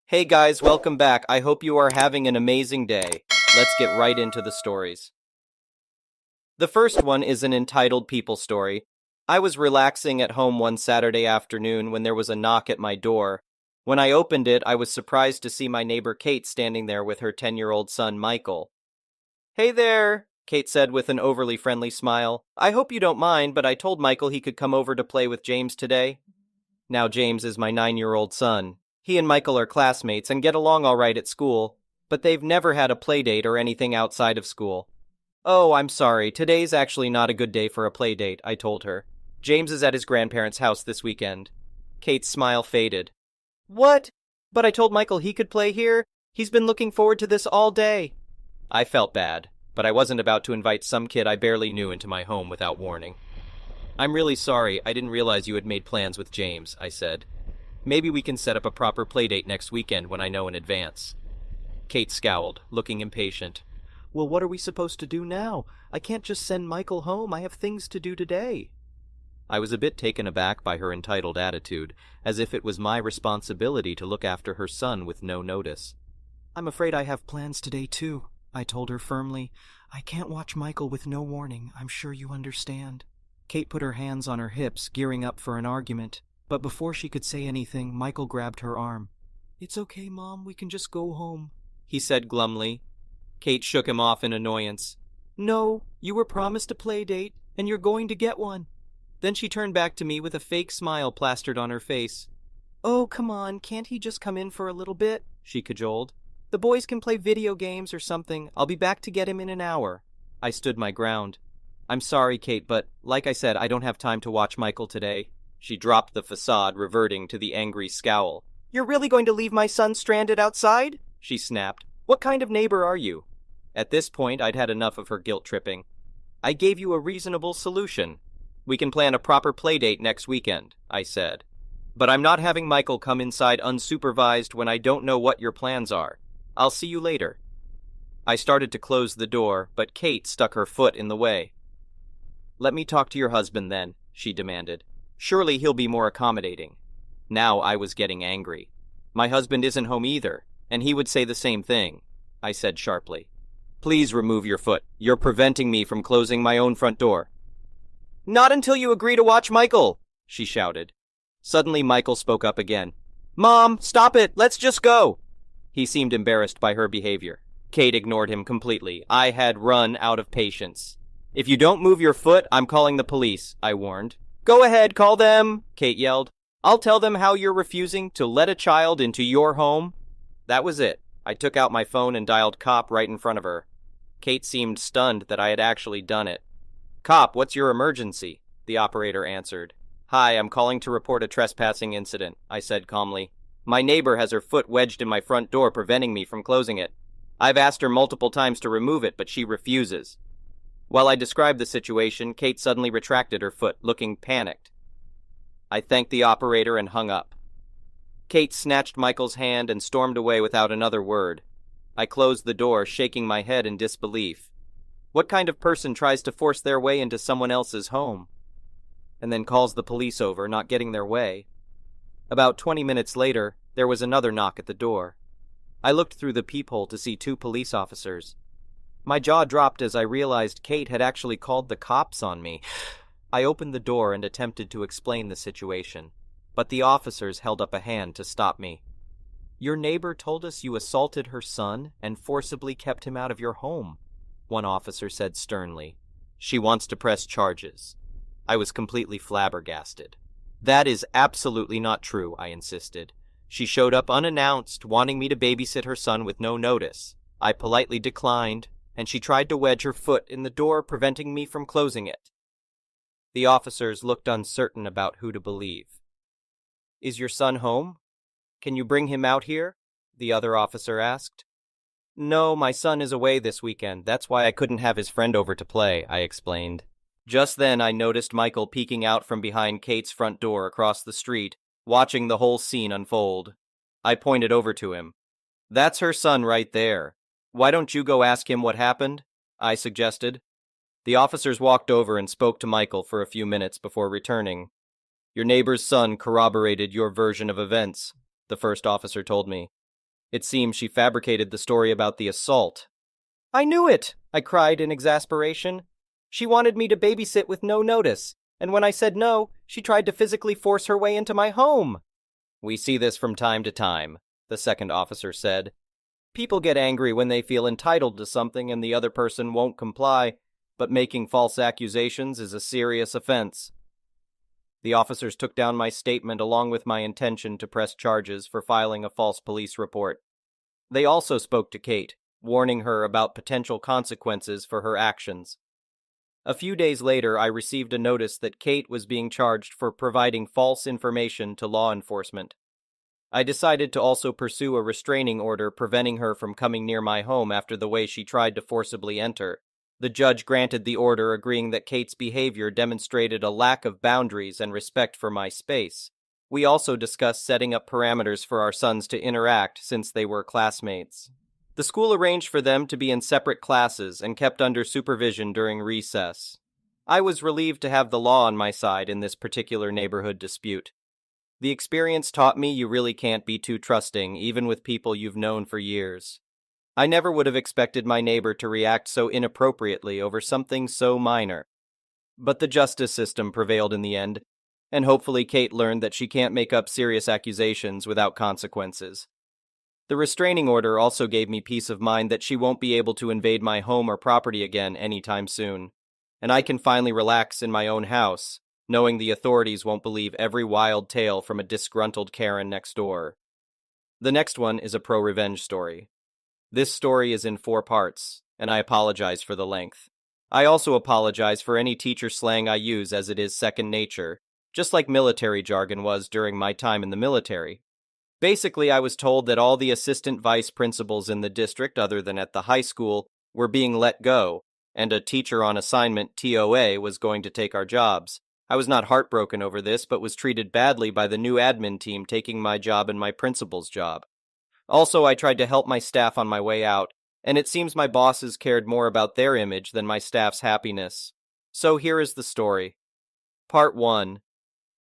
Hey guys, welcome back. I hope you are having an amazing day. Let's get right into the stories. The first one is an entitled People story. I was relaxing at home one Saturday afternoon when there was a knock at my door. When I opened it, I was surprised to see my neighbor Kate standing there with her 10-year-old son Michael. Hey there, Kate said with an overly friendly smile. I hope you don't mind, but I told Michael he could come over to play with James today. Now James is my 9-year-old son. He and Michael are classmates and get along all right at school, but they've never had a play date or anything outside of school. Oh, I'm sorry. Today's actually not a good day for a play date, I told her. James is at his grandparents' house this weekend. Kate's smile faded. What? But I told Michael he could play here. He's been looking forward to this all day. I felt bad, but I wasn't about to invite some kid I barely knew into my home without warning. I'm really sorry. I didn't realize you had made plans with James, I said. Maybe we can set up a proper playdate next weekend when I know in advance. Kate scowled, looking impatient. Well, what are we supposed to do now? I can't just send Michael home. I have things to do today. I was a bit taken aback by her entitled attitude, as if it was my responsibility to look after her son with no notice. I'm afraid I have plans today, too, I told her firmly. I can't watch Michael with no warning. I'm sure you understand. Kate put her hands on her hips, gearing up for an argument. But before she could say anything, Michael grabbed her arm. It's okay, Mom. We can just go home, he said glumly. Kate shook him off in annoyance. No, you were promised a play date, and you're going to get one. Then she turned back to me with a fake smile plastered on her face. Oh, come on. Can't he just come in for a little bit? She cajoled. The boys can play video games or something. I'll be back to get him in an hour. I stood my ground. I'm sorry, Kate, but like I said, I don't have time to watch Michael today. She dropped the facade, reverting to the angry scowl. You're really going to leave my son stranded outside? She snapped. What kind of neighbor are you? At this point, I'd had enough of her guilt-tripping. I gave you a reasonable solution. We can plan a proper play date next weekend, I said. But I'm not having Michael come inside unsupervised when I don't know what your plans are. I'll see you later. I started to close the door, but Kate stuck her foot in the way. Let me talk to your husband then, she demanded. Surely he'll be more accommodating. Now I was getting angry. My husband isn't home either, and he would say the same thing, I said sharply. Please remove your foot. You're preventing me from closing my own front door. Not until you agree to watch Michael, she shouted. Suddenly Michael spoke up again. Mom, stop it. Let's just go. He seemed embarrassed by her behavior. Kate ignored him completely. I had run out of patience. If you don't move your foot, I'm calling the police, I warned. Go ahead, call them, Kate yelled. I'll tell them how you're refusing to let a child into your home. That was it. I took out my phone and dialed cop right in front of her. Kate seemed stunned that I had actually done it. Cop, what's your emergency? The operator answered. Hi, I'm calling to report a trespassing incident, I said calmly. My neighbor has her foot wedged in my front door, preventing me from closing it. I've asked her multiple times to remove it, but she refuses. While I described the situation, Kate suddenly retracted her foot, looking panicked. I thanked the operator and hung up. Kate snatched Michael's hand and stormed away without another word. I closed the door, shaking my head in disbelief. What kind of person tries to force their way into someone else's home? And then calls the police over, not getting their way. About 20 minutes later, there was another knock at the door. I looked through the peephole to see 2 police officers. My jaw dropped as I realized Kate had actually called the cops on me. I opened the door and attempted to explain the situation, but the officers held up a hand to stop me. Your neighbor told us you assaulted her son and forcibly kept him out of your home, one officer said sternly. She wants to press charges. I was completely flabbergasted. That is absolutely not true, I insisted. She showed up unannounced, wanting me to babysit her son with no notice. I politely declined, and she tried to wedge her foot in the door, preventing me from closing it. The officers looked uncertain about who to believe. Is your son home? Can you bring him out here? The other officer asked. No, my son is away this weekend. That's why I couldn't have his friend over to play, I explained. Just then I noticed Michael peeking out from behind Kate's front door across the street, watching the whole scene unfold. I pointed over to him. That's her son right there. Why don't you go ask him what happened? I suggested. The officers walked over and spoke to Michael for a few minutes before returning. Your neighbor's son corroborated your version of events, the first officer told me. It seems she fabricated the story about the assault. I knew it, I cried in exasperation. She wanted me to babysit with no notice, and when I said no, she tried to physically force her way into my home. We see this from time to time, the second officer said. People get angry when they feel entitled to something and the other person won't comply, but making false accusations is a serious offense. The officers took down my statement along with my intention to press charges for filing a false police report. They also spoke to Kate, warning her about potential consequences for her actions. A few days later, I received a notice that Kate was being charged for providing false information to law enforcement. I decided to also pursue a restraining order preventing her from coming near my home after the way she tried to forcibly enter. The judge granted the order, agreeing that Kate's behavior demonstrated a lack of boundaries and respect for my space. We also discussed setting up parameters for our sons to interact since they were classmates. The school arranged for them to be in separate classes and kept under supervision during recess. I was relieved to have the law on my side in this particular neighborhood dispute. The experience taught me you really can't be too trusting, even with people you've known for years. I never would have expected my neighbor to react so inappropriately over something so minor. But the justice system prevailed in the end, and hopefully Kate learned that she can't make up serious accusations without consequences. The restraining order also gave me peace of mind that she won't be able to invade my home or property again anytime soon, and I can finally relax in my own house, knowing the authorities won't believe every wild tale from a disgruntled Karen next door. The next one is a pro-revenge story. This story is in 4 parts, and I apologize for the length. I also apologize for any teacher slang I use, as it is second nature, just like military jargon was during my time in the military. Basically, I was told that all the assistant vice principals in the district, other than at the high school, were being let go, and a teacher on assignment, TOA, was going to take our jobs. I was not heartbroken over this, but was treated badly by the new admin team taking my job and my principal's job. Also, I tried to help my staff on my way out, and it seems my bosses cared more about their image than my staff's happiness. So here is the story. Part 1.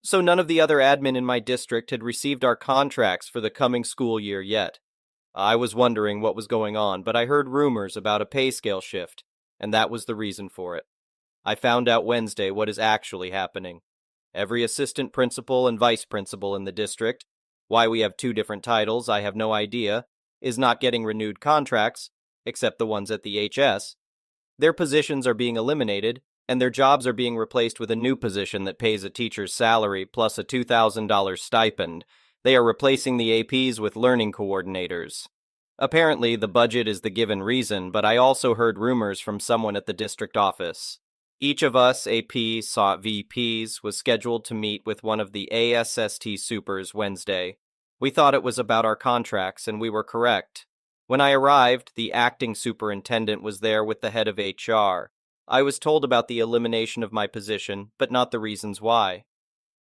So none of the other admin in my district had received our contracts for the coming school year yet. I was wondering what was going on, but I heard rumors about a pay scale shift, and that was the reason for it. I found out Wednesday what is actually happening. Every assistant principal and vice principal in the district, why we have 2 different titles, I have no idea, is not getting renewed contracts, except the ones at the HS. Their positions are being eliminated, and their jobs are being replaced with a new position that pays a teacher's salary plus a $2,000 stipend. They are replacing the APs with learning coordinators. Apparently, the budget is the given reason, but I also heard rumors from someone at the district office. Each of us, APs, VPs, was scheduled to meet with one of the ASST supers Wednesday. We thought it was about our contracts, and we were correct. When I arrived, the acting superintendent was there with the head of HR. I was told about the elimination of my position, but not the reasons why.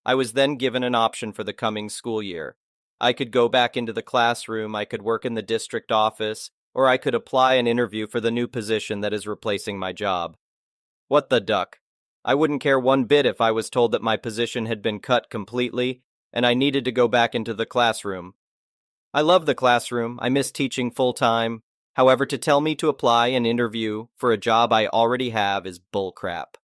I was then given an option for the coming school year. I could go back into the classroom, I could work in the district office, or I could apply and interview for the new position that is replacing my job. What the duck? I wouldn't care one bit if I was told that my position had been cut completely, and I needed to go back into the classroom. I love the classroom, I miss teaching full-time. However, to tell me to apply and interview for a job I already have is bullcrap.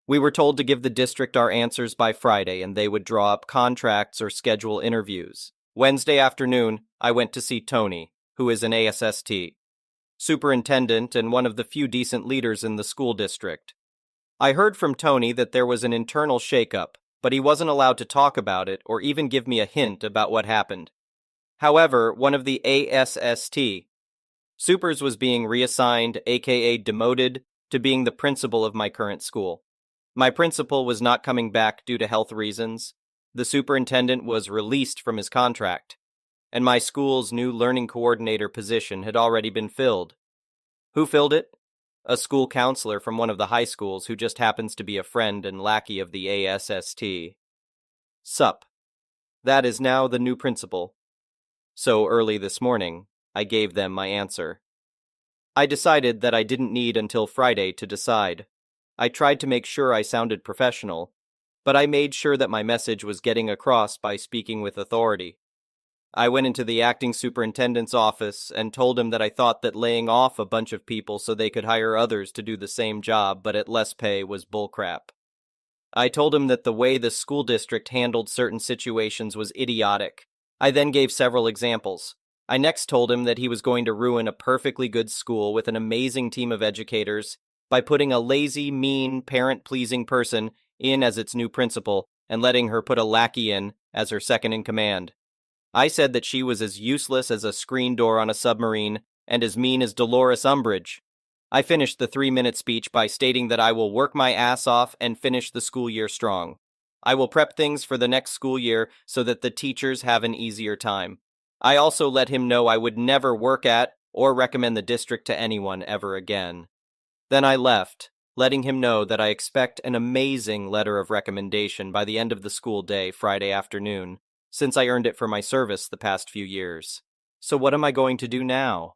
We were told to give the district our answers by Friday, and they would draw up contracts or schedule interviews. Wednesday afternoon, I went to see Tony, who is an ASST, superintendent and one of the few decent leaders in the school district. I heard from Tony that there was an internal shakeup, but he wasn't allowed to talk about it or even give me a hint about what happened. However, one of the ASST supers was being reassigned, aka demoted, to being the principal of my current school. My principal was not coming back due to health reasons. The superintendent was released from his contract, and my school's new learning coordinator position had already been filled. Who filled it? A school counselor from one of the high schools who just happens to be a friend and lackey of the ASST. Sup. That is now the new principal. So early this morning, I gave them my answer. I decided that I didn't need until Friday to decide. I tried to make sure I sounded professional, but I made sure that my message was getting across by speaking with authority. I went into the acting superintendent's office and told him that I thought that laying off a bunch of people so they could hire others to do the same job but at less pay was bullcrap. I told him that the way the school district handled certain situations was idiotic. I then gave several examples. I next told him that he was going to ruin a perfectly good school with an amazing team of educators by putting a lazy, mean, parent-pleasing person in as its new principal and letting her put a lackey in as her second-in-command. I said that she was as useless as a screen door on a submarine and as mean as Dolores Umbridge. I finished the 3-minute speech by stating that I will work my ass off and finish the school year strong. I will prep things for the next school year so that the teachers have an easier time. I also let him know I would never work at or recommend the district to anyone ever again. Then I left, letting him know that I expect an amazing letter of recommendation by the end of the school day Friday afternoon, since I earned it for my service the past few years. So what am I going to do now?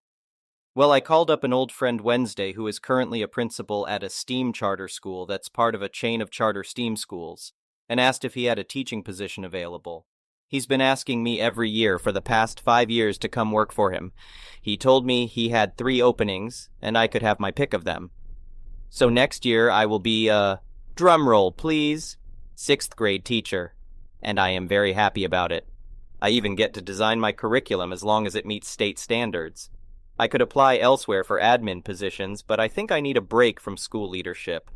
Well, I called up an old friend Wednesday who is currently a principal at a STEAM charter school that's part of a chain of charter STEAM schools, and asked if he had a teaching position available. He's been asking me every year for the past 5 years to come work for him. He told me he had 3 openings, and I could have my pick of them. So next year I will be drum roll please, 6th grade teacher, and I am very happy about it. I even get to design my curriculum as long as it meets state standards. I could apply elsewhere for admin positions, but I think I need a break from school leadership.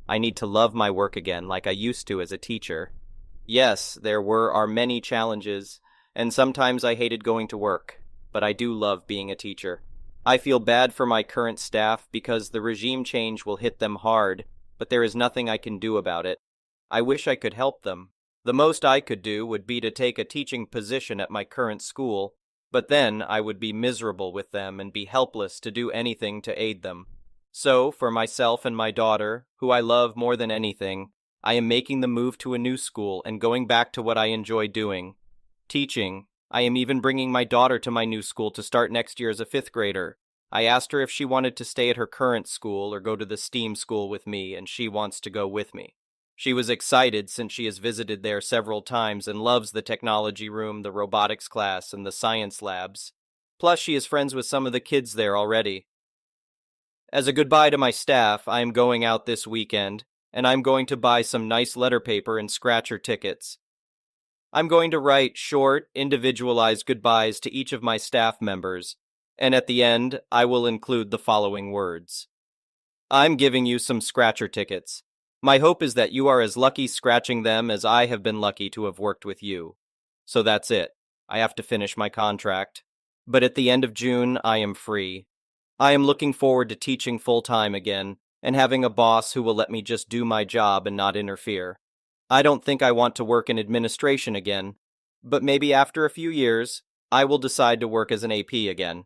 I need to love my work again like I used to as a teacher. Yes, there are many challenges, and sometimes I hated going to work, but I do love being a teacher. I feel bad for my current staff because the regime change will hit them hard, but there is nothing I can do about it. I wish I could help them. The most I could do would be to take a teaching position at my current school, but then I would be miserable with them and be helpless to do anything to aid them. So, for myself and my daughter, who I love more than anything, I am making the move to a new school and going back to what I enjoy doing. Teaching. I am even bringing my daughter to my new school to start next year as a 5th grader. I asked her if she wanted to stay at her current school or go to the STEAM school with me, and she wants to go with me. She was excited since she has visited there several times and loves the technology room, the robotics class, and the science labs. Plus, she is friends with some of the kids there already. As a goodbye to my staff, I am going out this weekend, and I'm going to buy some nice letter paper and scratcher tickets. I'm going to write short, individualized goodbyes to each of my staff members, and at the end, I will include the following words. I'm giving you some scratcher tickets. My hope is that you are as lucky scratching them as I have been lucky to have worked with you. So that's it. I have to finish my contract. But at the end of June, I am free. I am looking forward to teaching full-time again, and having a boss who will let me just do my job and not interfere. I don't think I want to work in administration again, but maybe after a few years, I will decide to work as an AP again.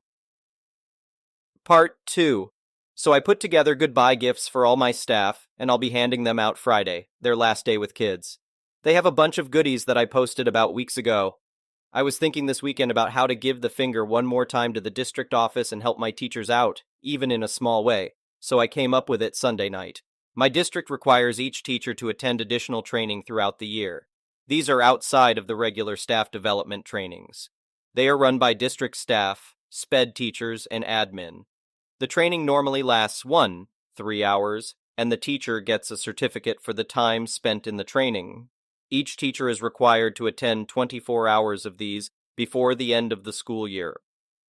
Part 2. So I put together goodbye gifts for all my staff, and I'll be handing them out Friday, their last day with kids. They have a bunch of goodies that I posted about weeks ago. I was thinking this weekend about how to give the finger one more time to the district office and help my teachers out, even in a small way, so I came up with it Sunday night. My district requires each teacher to attend additional training throughout the year. These are outside of the regular staff development trainings. They are run by district staff, SPED teachers, and admin. The training normally lasts 3 hours, and the teacher gets a certificate for the time spent in the training. Each teacher is required to attend 24 hours of these before the end of the school year.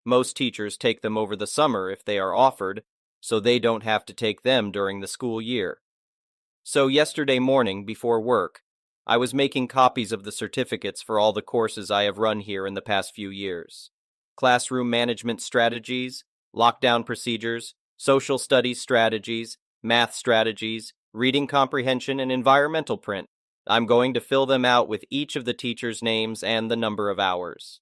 Most teachers take them over the summer if they are offered, so they don't have to take them during the school year. So yesterday morning, before work, I was making copies of the certificates for all the courses I have run here in the past few years. Classroom management strategies, lockdown procedures, social studies strategies, math strategies, reading comprehension, and environmental print. I'm going to fill them out with each of the teachers' names and the number of hours.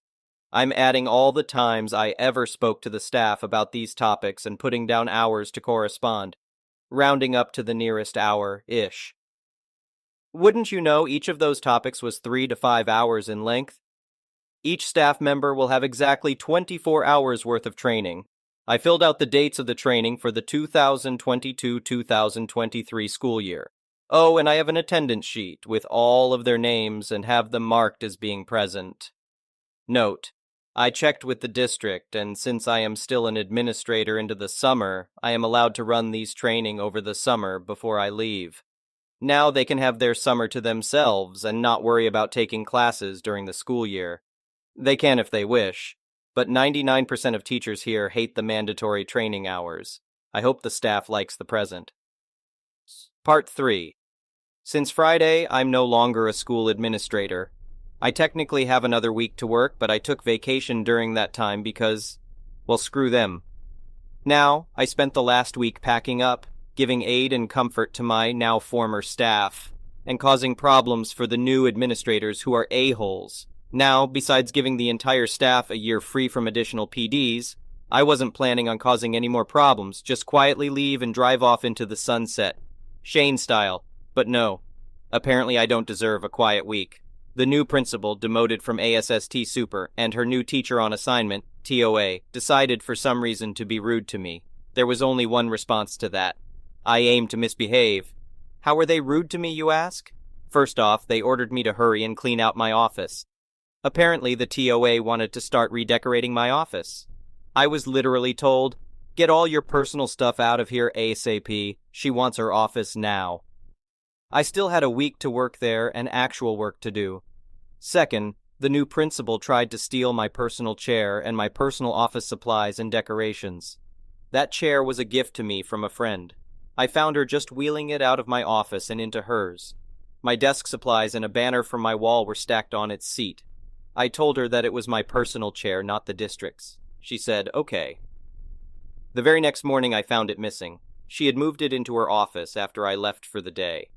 I'm adding all the times I ever spoke to the staff about these topics and putting down hours to correspond, rounding up to the nearest hour-ish. Wouldn't you know each of those topics was 3 to 5 hours in length? Each staff member will have exactly 24 hours worth of training. I filled out the dates of the training for the 2022-2023 school year. Oh, and I have an attendance sheet with all of their names and have them marked as being present. Note: I checked with the district, and since I am still an administrator into the summer, I am allowed to run these training over the summer before I leave. Now they can have their summer to themselves and not worry about taking classes during the school year. They can if they wish, but 99% of teachers here hate the mandatory training hours. I hope the staff likes the present. Part 3. Since Friday, I'm no longer a school administrator. I technically have another week to work, but I took vacation during that time because, well, screw them. Now, I spent the last week packing up, giving aid and comfort to my now former staff, and causing problems for the new administrators who are a-holes. Now, besides giving the entire staff a year free from additional PDs, I wasn't planning on causing any more problems, just quietly leave and drive off into the sunset. Shane style. But no. Apparently I don't deserve a quiet week. The new principal, demoted from ASST Super, and her new teacher on assignment, TOA, decided for some reason to be rude to me. There was only one response to that. I aimed to misbehave. How were they rude to me, you ask? First off, they ordered me to hurry and clean out my office. Apparently the TOA wanted to start redecorating my office. I was literally told, "Get all your personal stuff out of here ASAP. She wants her office now." I still had a week to work there and actual work to do. Second, the new principal tried to steal my personal chair and my personal office supplies and decorations. That chair was a gift to me from a friend. I found her just wheeling it out of my office and into hers. My desk supplies and a banner from my wall were stacked on its seat. I told her that it was my personal chair, not the district's. She said, "Okay." The very next morning I found it missing. She had moved it into her office after I left for the day.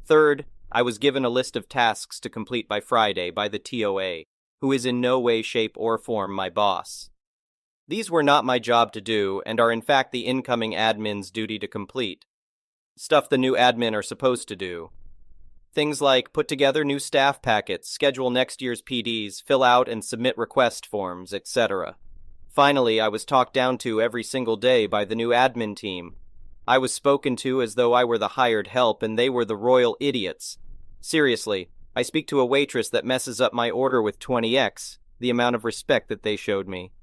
Third, I was given a list of tasks to complete by Friday by the TOA, who is in no way, shape, or form my boss. These were not my job to do, and are in fact the incoming admin's duty to complete. Stuff the new admin are supposed to do. Things like put together new staff packets, schedule next year's PDs, fill out and submit request forms, etc. Finally, I was talked down to every single day by the new admin team. I was spoken to as though I were the hired help and they were the royal idiots. Seriously, I speak to a waitress that messes up my order with 20x, the amount of respect that they showed me.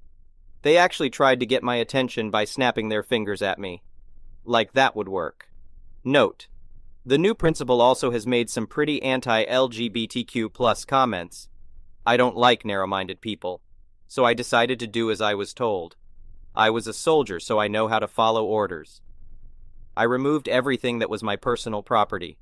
They actually tried to get my attention by snapping their fingers at me. Like that would work. Note: the new principal also has made some pretty anti-LGBTQ+ comments. I don't like narrow-minded people, so I decided to do as I was told. I was a soldier, so I know how to follow orders. I removed everything that was my personal property.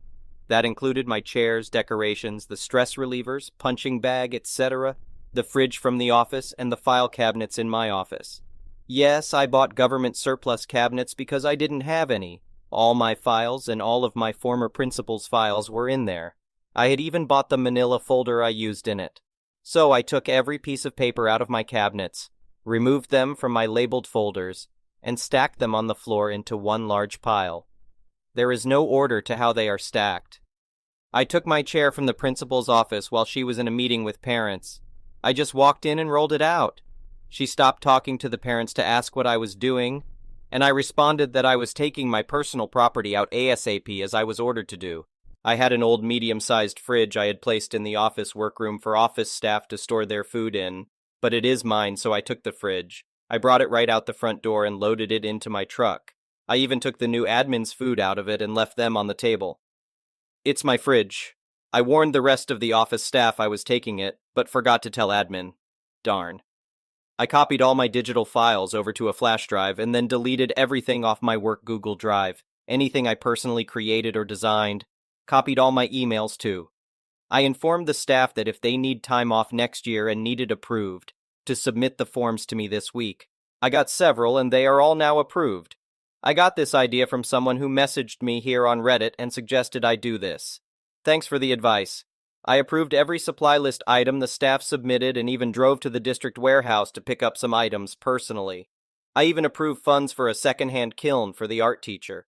That included my chairs, decorations, the stress relievers, punching bag, etc., the fridge from the office, and the file cabinets in my office. Yes, I bought government surplus cabinets because I didn't have any. All my files and all of my former principal's files were in there. I had even bought the manila folder I used in it. So I took every piece of paper out of my cabinets, removed them from my labeled folders, and stacked them on the floor into one large pile. There is no order to how they are stacked. I took my chair from the principal's office while she was in a meeting with parents. I just walked in and rolled it out. She stopped talking to the parents to ask what I was doing, and I responded that I was taking my personal property out ASAP as I was ordered to do. I had an old medium-sized fridge I had placed in the office workroom for office staff to store their food in, but it is mine, so I took the fridge. I brought it right out the front door and loaded it into my truck. I even took the new admin's food out of it and left them on the table. It's my fridge. I warned the rest of the office staff I was taking it, but forgot to tell admin. Darn. I copied all my digital files over to a flash drive and then deleted everything off my work Google Drive, anything I personally created or designed. Copied all my emails too. I informed the staff that if they need time off next year and need it approved, to submit the forms to me this week. I got several and they are all now approved. I got this idea from someone who messaged me here on Reddit and suggested I do this. Thanks for the advice. I approved every supply list item the staff submitted and even drove to the district warehouse to pick up some items personally. I even approved funds for a second-hand kiln for the art teacher.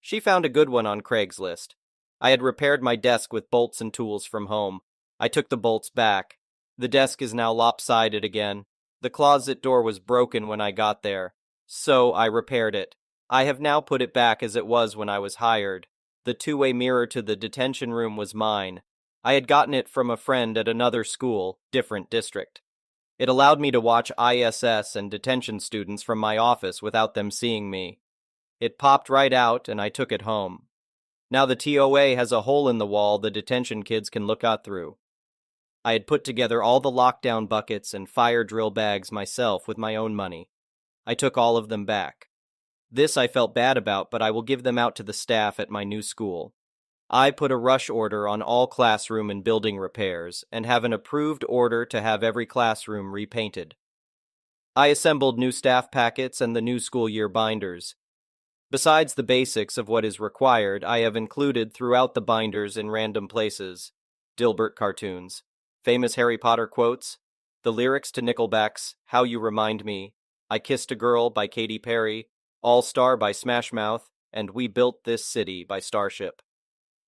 She found a good one on Craigslist. I had repaired my desk with bolts and tools from home. I took the bolts back. The desk is now lopsided again. The closet door was broken when I got there, so I repaired it. I have now put it back as it was when I was hired. The two-way mirror to the detention room was mine. I had gotten it from a friend at another school, different district. It allowed me to watch ISS and detention students from my office without them seeing me. It popped right out and I took it home. Now the TOA has a hole in the wall the detention kids can look out through. I had put together all the lockdown buckets and fire drill bags myself with my own money. I took all of them back. This I felt bad about, but I will give them out to the staff at my new school. I put a rush order on all classroom and building repairs and have an approved order to have every classroom repainted. I assembled new staff packets and the new school year binders. Besides the basics of what is required, I have included throughout the binders in random places Dilbert cartoons, famous Harry Potter quotes, the lyrics to Nickelback's How You Remind Me, I Kissed a Girl by Katy Perry, All Star by Smash Mouth, and We Built This City by Starship.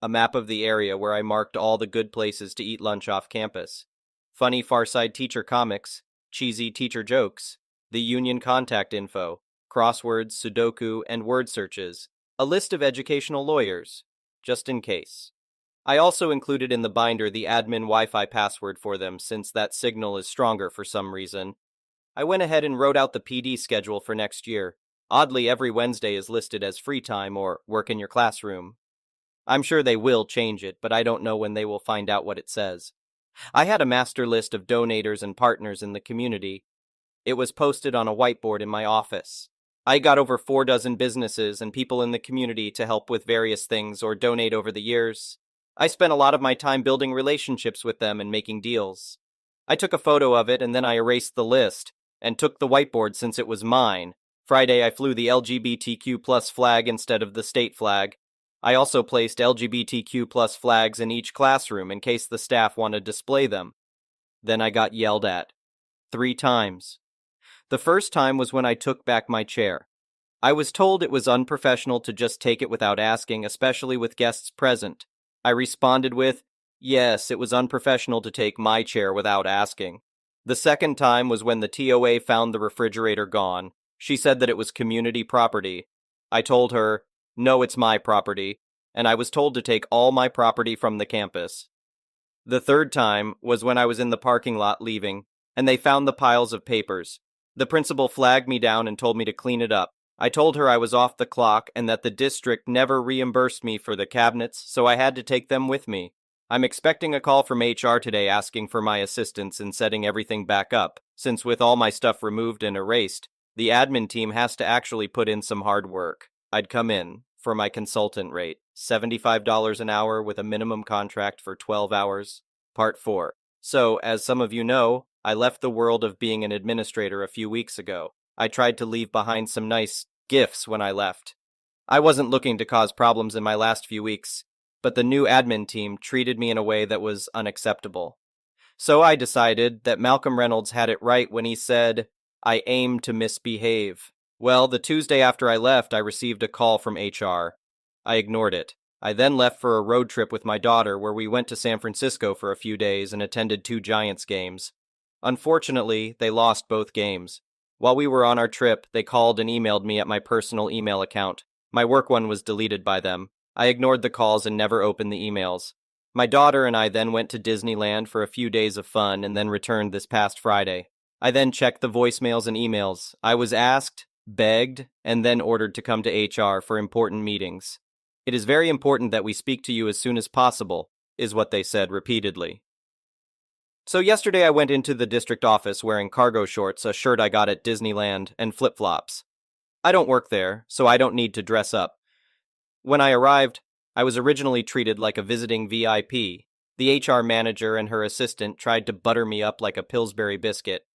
A map of the area where I marked all the good places to eat lunch off campus. Funny Farside teacher comics, cheesy teacher jokes, the union contact info, crosswords, Sudoku, and word searches, a list of educational lawyers, just in case. I also included in the binder the admin Wi-Fi password for them since that signal is stronger for some reason. I went ahead and wrote out the PD schedule for next year. Oddly, every Wednesday is listed as free time or work in your classroom. I'm sure they will change it, but I don't know when they will find out what it says. I had a master list of donators and partners in the community. It was posted on a whiteboard in my office. I got over 4 dozen businesses and people in the community to help with various things or donate over the years. I spent a lot of my time building relationships with them and making deals. I took a photo of it and then I erased the list and took the whiteboard since it was mine. Friday I flew the LGBTQ plus flag instead of the state flag. I also placed LGBTQ plus flags in each classroom in case the staff want to display them. Then I got yelled at. 3 times. The first time was when I took back my chair. I was told it was unprofessional to just take it without asking, especially with guests present. I responded with, yes, it was unprofessional to take my chair without asking. The second time was when the TOA found the refrigerator gone. She said that it was community property. I told her, no, it's my property, and I was told to take all my property from the campus. The third time was when I was in the parking lot leaving, and they found the piles of papers. The principal flagged me down and told me to clean it up. I told her I was off the clock and that the district never reimbursed me for the cabinets, so I had to take them with me. I'm expecting a call from HR today asking for my assistance in setting everything back up, since with all my stuff removed and erased, the admin team has to actually put in some hard work. I'd come in, for my consultant rate, $75 an hour with a minimum contract for 12 hours. Part 4. So, as some of you know, I left the world of being an administrator a few weeks ago. I tried to leave behind some nice gifts when I left. I wasn't looking to cause problems in my last few weeks, but the new admin team treated me in a way that was unacceptable. So I decided that Malcolm Reynolds had it right when he said, I aim to misbehave. Well, the Tuesday after I left, I received a call from HR. I ignored it. I then left for a road trip with my daughter where we went to San Francisco for a few days and attended 2 Giants games. Unfortunately, they lost both games. While we were on our trip, they called and emailed me at my personal email account. My work one was deleted by them. I ignored the calls and never opened the emails. My daughter and I then went to Disneyland for a few days of fun and then returned this past Friday. I then checked the voicemails and emails. I was asked, begged, and then ordered to come to HR for important meetings. It is very important that we speak to you as soon as possible, is what they said repeatedly. So yesterday I went into the district office wearing cargo shorts, a shirt I got at Disneyland, and flip-flops. I don't work there, so I don't need to dress up. When I arrived, I was originally treated like a visiting VIP. The HR manager and her assistant tried to butter me up like a Pillsbury biscuit.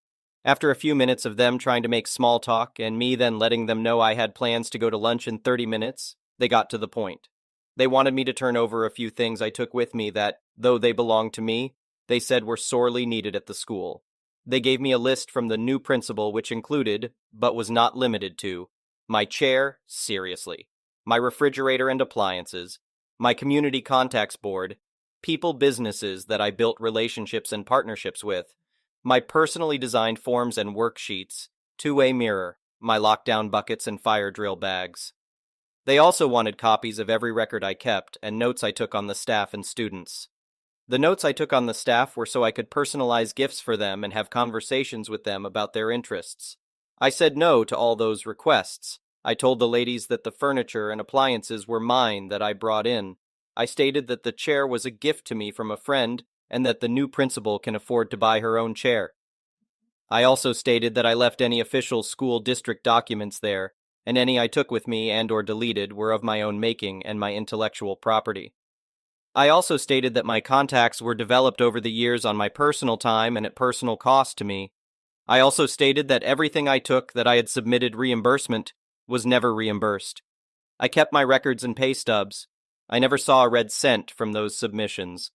After a few minutes of them trying to make small talk and me then letting them know I had plans to go to lunch in 30 minutes, they got to the point. They wanted me to turn over a few things I took with me that, though they belonged to me, they said were sorely needed at the school. They gave me a list from the new principal which included, but was not limited to, my chair, seriously, my refrigerator and appliances, my community contacts board, businesses that I built relationships and partnerships with, my personally designed forms and worksheets, 2-way mirror, my lockdown buckets and fire drill bags. They also wanted copies of every record I kept and notes I took on the staff and students. The notes I took on the staff were so I could personalize gifts for them and have conversations with them about their interests. I said no to all those requests. I told the ladies that the furniture and appliances were mine that I brought in. I stated that the chair was a gift to me from a friend and that the new principal can afford to buy her own chair. I also stated that I left any official school district documents there, and any I took with me and or deleted were of my own making and my intellectual property. I also stated that my contacts were developed over the years on my personal time and at personal cost to me. I also stated that everything I took that I had submitted reimbursement was never reimbursed. I kept my records and pay stubs. I never saw a red cent from those submissions.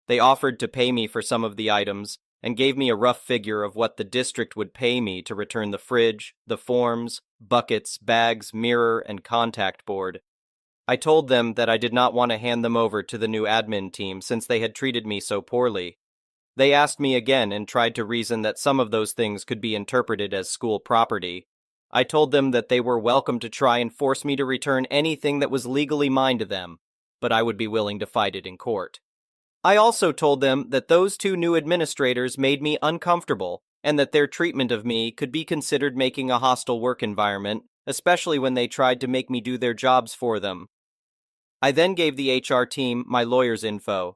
They offered to pay me for some of the items and gave me a rough figure of what the district would pay me to return the fridge, the forms, buckets, bags, mirror, and contact board. I told them that I did not want to hand them over to the new admin team since they had treated me so poorly. They asked me again and tried to reason that some of those things could be interpreted as school property. I told them that they were welcome to try and force me to return anything that was legally mine to them, but I would be willing to fight it in court. I also told them that those two new administrators made me uncomfortable and that their treatment of me could be considered making a hostile work environment, especially when they tried to make me do their jobs for them. I then gave the HR team my lawyer's info.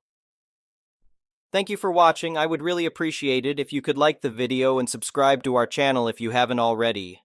Thank you for watching. I would really appreciate it if you could like the video and subscribe to our channel if you haven't already.